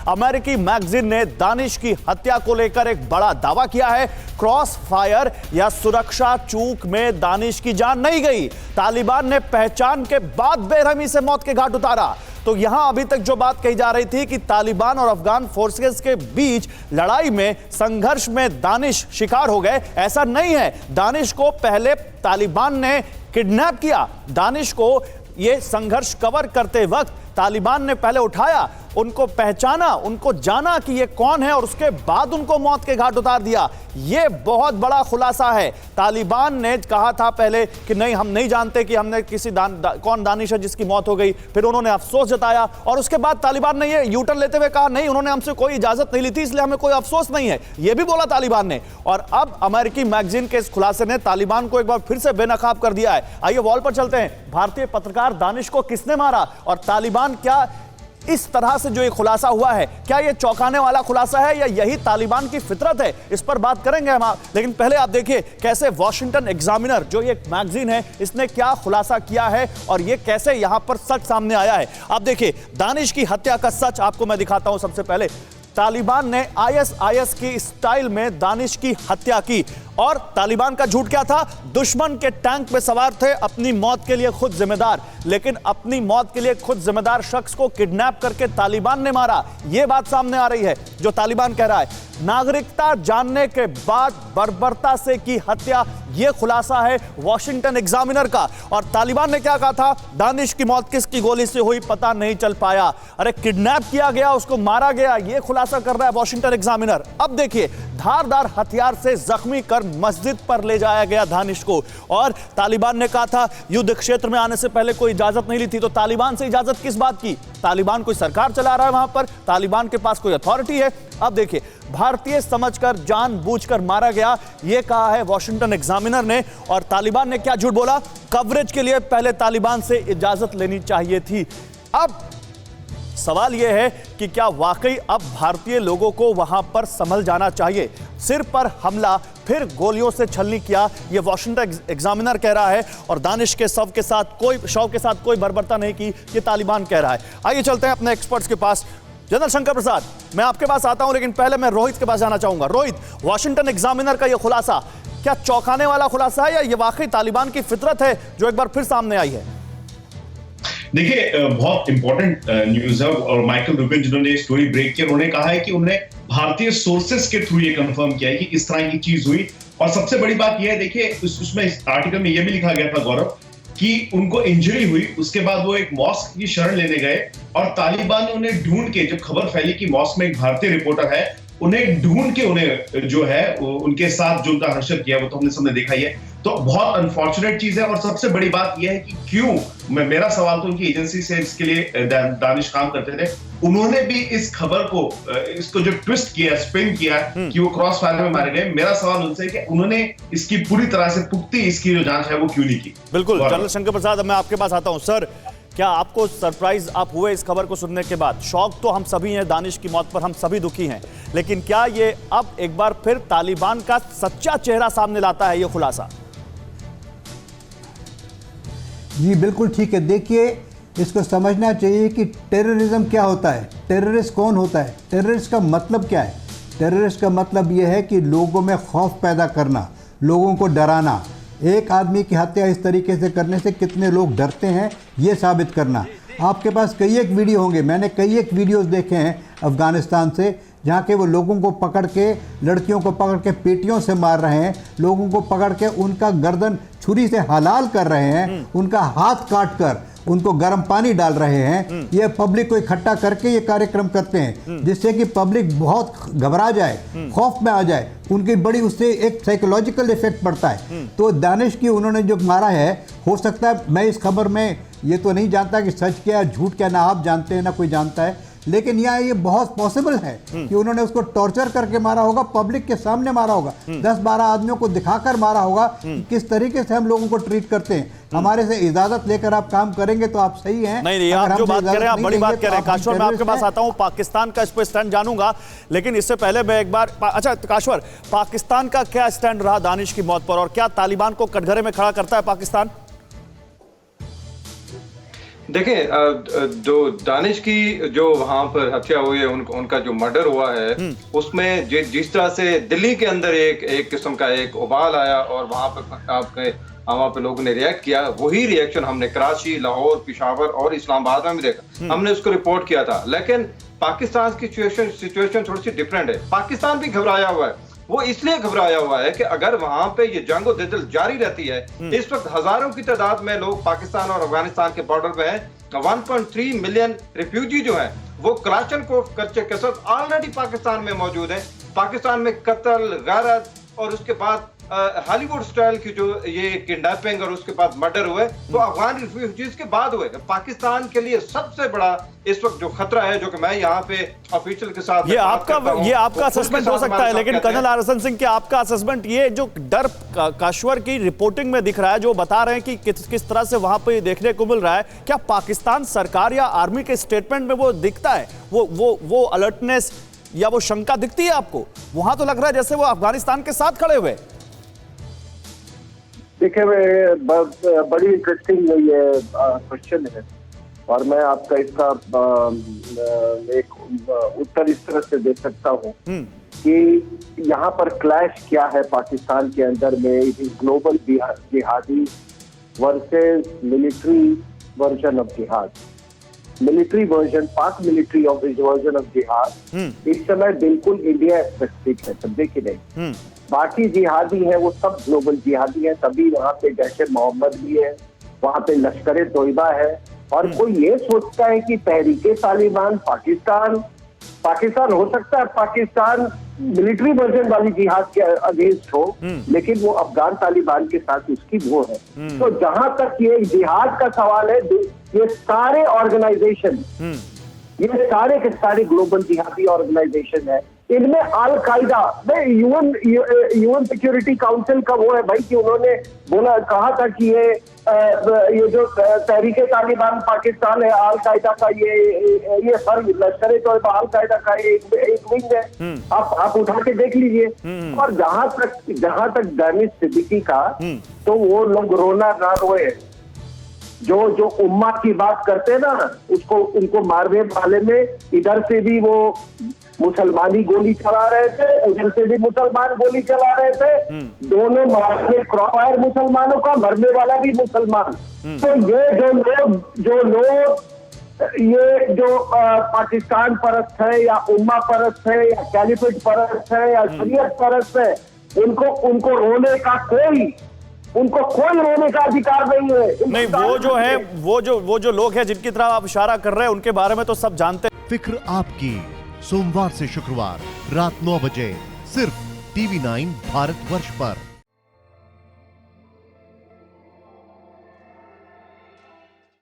अमेरिकी मैगजीन ने दानिश की हत्या को लेकर एक बड़ा दावा किया है। क्रॉस फायर या सुरक्षा चूक में दानिश की जान नहीं गई, तालिबान ने पहचान के बाद बेरहमी से मौत के घाट उतारा। तो यहां अभी तक जो बात कही जा रही थी कि तालिबान और अफगान फोर्सेस के बीच लड़ाई में, संघर्ष में दानिश शिकार हो गए, ऐसा नहीं है। दानिश को पहले तालिबान ने किडनैप किया। दानिश को यह संघर्ष कवर करते वक्त तालिबान ने पहले उठाया, उनको पहचाना, उनको जाना कि ये कौन है और उसके बाद उनको मौत के घाट उतार दिया। ये बहुत बड़ा खुलासा है। तालिबान ने कहा था पहले कि नहीं, हम नहीं जानते कि हमने किसी कौन दानिश है जिसकी मौत हो गई। फिर उन्होंने अफसोस जताया और उसके बाद तालिबान ने ये यूटर्न लेते हुए कहा नहीं, उन्होंने हमसे कोई इजाजत नहीं ली थी, इसलिए हमें कोई अफसोस नहीं है। यह भी बोला तालिबान ने। और अब अमेरिकी मैगजीन के इस खुलासे ने तालिबान को एक बार फिर से बेनकाब कर दिया है। आइए वॉल पर चलते हैं। भारतीय पत्रकार दानिश को किसने मारा और तालिबान क्या इस तरह से जो ये खुलासा हुआ है, क्या ये चौंकाने वाला खुलासा है या यही तालिबान की फितरत है? इस पर बात करेंगे हम। लेकिन पहले आप देखिए कैसे वॉशिंगटन एग्जामिनर, जो ये मैगजीन है, इसने क्या खुलासा किया है और ये कैसे यहां पर सच सामने आया है। आप देखिए, दानिश की हत्या का सच आपको मैं दिखाता हूं। सबसे पहले तालिबान ने आईएसआईएस की स्टाइल में दानिश की हत्या की। और तालिबान का झूठ क्या था? दुश्मन के टैंक में सवार थे, अपनी मौत के लिए खुद जिम्मेदार। लेकिन अपनी मौत के लिए खुद जिम्मेदार शख्स को किडनैप करके तालिबान ने मारा, यह बात सामने आ रही है जो तालिबान कह रहा है। नागरिकता जानने के बाद बर्बरता से की हत्या, यह खुलासा है वॉशिंगटन एग्जामिनर का। और तालिबान ने क्या कहा था? दानिश की मौत किसकी गोली से हुई पता नहीं चल पाया। अरे किडनैप किया गया, उसको मारा गया, यह खुलासा कर रहा है वॉशिंगटन एग्जामिनर। अब देखिए, धारदार हथियार से जख्मी कर मस्जिद पर ले जाया गया दानिश को। और तालिबान ने कहा था युद्ध क्षेत्र में आने से पहले कोई इजाजत नहीं ली थी। तो तालिबान से इजाजत किस बात की? तालिबान कोई सरकार चला रहा है वहां पर, तालिबान के पास कोई अथॉरिटी है? अब देखिए, भारतीय समझकर जानबूझकर मारा गया, यह कहा है वॉशिंगटन एग्जामिनर ने। और तालिबान ने क्या झूठ बोला? कवरेज के लिए पहले तालिबान से इजाजत लेनी चाहिए थी। अब सवाल यह है कि क्या वाकई अब भारतीय लोगों को वहां पर संभल जाना चाहिए? सिर पर हमला, फिर गोलियों से छलनी किया, यह वॉशिंगटन एग्जामिनर कह रहा है। और दानिश के शव के साथ कोई बर्बरता नहीं की, यह तालिबान कह रहा है। आइए चलते हैं अपने एक्सपर्ट्स के पास। जनरल शंकर प्रसाद, मैं आपके पास आता हूं, लेकिन पहले मैं रोहित के पास जाना चाहूंगा। रोहित, वॉशिंगटन एग्जामिनर का यह खुलासा क्या चौंकाने वाला खुलासा है या यह वाकई तालिबान की फितरत है जो एक बार फिर सामने आई है? देखिए, बहुत इंपॉर्टेंट न्यूज है। और माइकल रूबिन जिन्होंने स्टोरी ब्रेक किया, उन्होंने कहा है कि उन्होंने भारतीय सोर्सेस के थ्रू ये कंफर्म किया है कि इस तरह की चीज हुई। और सबसे बड़ी बात यह है, देखिए उसमें इस आर्टिकल में यह भी लिखा गया था गौरव कि उनको इंजरी हुई, उसके बाद वो एक मॉस्क की शरण लेने गए और तालिबान ने उन्हें ढूंढ के, जब खबर फैली कि मॉस्क में एक भारतीय रिपोर्टर है, उन्हें ढूंढ के उन्हें जो है उनके साथ जो उनका हर्षद किया वो तो हमने सबने देखा ही है। तो बहुत अनफॉर्चुनेट चीज है। और सबसे बड़ी बात यह है कि क्यों, मेरा सवाल तो उनकी एजेंसी से इसके लिए दानिश काम करते थे, उन्होंने भी इस खबर को, इसको जो ट्विस्ट किया, स्पिन किया कि वो क्रॉस फायर में मारे गए। मेरा सवाल उनसे है कि उन्होंने इसकी पूरी तरह से पुख्ती इसकी जो जांच है वो क्यों नहीं की? बिल्कुल। जनरल शंकर प्रसाद, मैं आपके पास आता हूं। सर, क्या आपको सरप्राइज आप हुए इस खबर को सुनने के बाद? शौक तो हम सभी हैं, दानिश की मौत पर हम सभी दुखी हैं, लेकिन क्या ये अब एक बार फिर तालिबान का सच्चा चेहरा सामने लाता है ये खुलासा? जी बिल्कुल ठीक है। देखिए, इसको समझना चाहिए कि टेररिज्म क्या होता है, टेररिस्ट कौन होता है, टेररिस्ट का मतलब क्या है। टेररिस्ट का मतलब यह है कि लोगों में खौफ पैदा करना, लोगों को डराना। एक आदमी की हत्या इस तरीके से करने से कितने लोग डरते हैं, ये साबित करना। आपके पास कई एक वीडियो होंगे, मैंने कई एक वीडियोस देखे हैं अफ़गानिस्तान से, जहाँ के वो लोगों को पकड़ के, लड़कियों को पकड़ के पेटियों से मार रहे हैं, लोगों को पकड़ के उनका गर्दन छुरी से हलाल कर रहे हैं, उनका हाथ काट कर उनको गर्म पानी डाल रहे हैं। ये पब्लिक को इकट्ठा करके ये कार्यक्रम करते हैं, जिससे कि पब्लिक बहुत घबरा जाए, खौफ में आ जाए, उनकी बड़ी उससे एक साइकोलॉजिकल इफेक्ट पड़ता है। तो दानिश की उन्होंने जो मारा है, हो सकता है, मैं इस खबर में ये तो नहीं जानता कि सच क्या है झूठ क्या, ना आप जानते हैं ना कोई जानता है, लेकिन यहाँ ये बहुत पॉसिबल है कि उन्होंने उसको टॉर्चर करके मारा होगा, पब्लिक के सामने मारा होगा, 10-12 आदमियों को दिखाकर मारा होगा कि किस तरीके से हम लोगों को ट्रीट करते हैं। हमारे से इजाजत लेकर आप काम करेंगे तो आप सही हैं। नहीं, आप जो बात कर रहे हैं आप बड़ी बात कर रहे हैं। काश्वर, मैं आपके पास आता हूं, पाकिस्तान का इस पर स्टैंड जानूंगा, लेकिन इससे पहले मैं एक बार, अच्छा काश्वर, पाकिस्तान का क्या स्टैंड रहा दानिश की मौत पर और क्या तालिबान को कटघरे में खड़ा करता है पाकिस्तान? देखें, जो दानिश की जो वहां पर हत्या हुई है, उनका जो मर्डर हुआ है, उसमें जिस तरह से दिल्ली के अंदर एक किस्म का एक उबाल आया और वहां पर वहां पे लोगों ने रिएक्ट किया, वही रिएक्शन हमने कराची, लाहौर, पेशावर और इस्लामाबाद में भी देखा। हमने उसको रिपोर्ट किया था। लेकिन पाकिस्तान की सिचुएशन थोड़ी सी डिफरेंट है। पाकिस्तान भी घबराया हुआ है। वो इसलिए घबराया हुआ है कि अगर वहां पे ये जंग-ओ-जदल जारी रहती है, इस वक्त हजारों की तादाद में लोग पाकिस्तान और अफगानिस्तान के बॉर्डर पे हैं। 1.3 मिलियन रिफ्यूजी जो हैं वो कलाशनकोव के साथ ऑलरेडी पाकिस्तान में मौजूद है। पाकिस्तान में कत्ल, गारत और उसके बाद हॉलीवुड स्टाइल की जो ये किडनैपिंग और उसके बाद मर्डर हुए, तो अफगान रिफ्यूजीज के बाद हुए। पाकिस्तान के लिए सबसे बड़ा इस वक्त जो खतरा है, जो कि मैं यहाँ पे ऑफिशियल के साथ ये आपका असेसमेंट हो सकता है, लेकिन कर्नल आरएसएन सिंह, क्या आपका असेसमेंट ये जो डर काश्वर की रिपोर्टिंग में दिख रहा है, जो बता रहे हैं कि किस तरह से वहां पे देखने को मिल रहा है, क्या पाकिस्तान सरकार या आर्मी के स्टेटमेंट में वो दिखता है, वो अलर्टनेस या वो शंका दिखती है आपको? वहां तो लग रहा है जैसे वो अफगानिस्तान के साथ खड़े हुए। देखिए, बड़ी इंटरेस्टिंग ये क्वेश्चन है और मैं आपका इसका एक उत्तर इस तरह से दे सकता हूँ कि यहाँ पर क्लैश क्या है पाकिस्तान के अंदर में। इट इज ग्लोबल जिहादी वर्सेस मिलिट्री वर्जन ऑफ जिहाद। मिलिट्री वर्जन, पाक मिलिट्री ऑफ वर्जन ऑफ जिहाद इस समय बिल्कुल इंडिया स्पेसिफिक है, समझे कि नहीं। बाकी जिहादी है वो सब ग्लोबल जिहादी है। तभी वहाँ पे जैश ए मोहम्मद भी है, वहाँ पे लश्कर ए तोयबा है। और कोई ये सोचता है कि तहरीके तालिबान पाकिस्तान हो सकता है, पाकिस्तान मिलिट्री वर्जन वाली जिहाद के अगेंस्ट हो, लेकिन वो अफगान तालिबान के साथ उसकी वो है। तो जहां तक ये जिहाद का सवाल है, ये सारे ऑर्गेनाइजेशन, ये सारे के सारे ग्लोबल जिहादी ऑर्गेनाइजेशन है। इनमें अल कायदा, यूएन सिक्योरिटी काउंसिल का वो है भाई कि उन्होंने कहा था कि ये जो तहरीके तालिबान पाकिस्तान है, अल कायदा का ये लश्कर ए तोयबा अल कायदा का एक विंग है। आप उठा के देख लीजिए। और जहां तक दानिश सिद्दीकी का, तो वो लोग रोना ना रोए। जो उम्मा की बात करते हैं ना, उनको मारने वाले में इधर से भी वो मुसलमानी गोली चला रहे थे, उधर से भी मुसलमान गोली चला रहे थे। दोनों मारने क्रॉसफायर मुसलमानों का, मरने वाला भी मुसलमान। तो ये जो पाकिस्तान परस्त है या उम्मा परस्त है या कैलिफेट परस्त है या शरीयत परस्त है, उनको रोने का कोई रोने का अधिकार नहीं है। नहीं, वो जो लोग हैं जिनकी तरफ आप इशारा कर रहे हैं, उनके बारे में तो सब जानते हैं। फिक्र आपकी, सोमवार से शुक्रवार रात 9 बजे सिर्फ TV9 भारतवर्ष पर।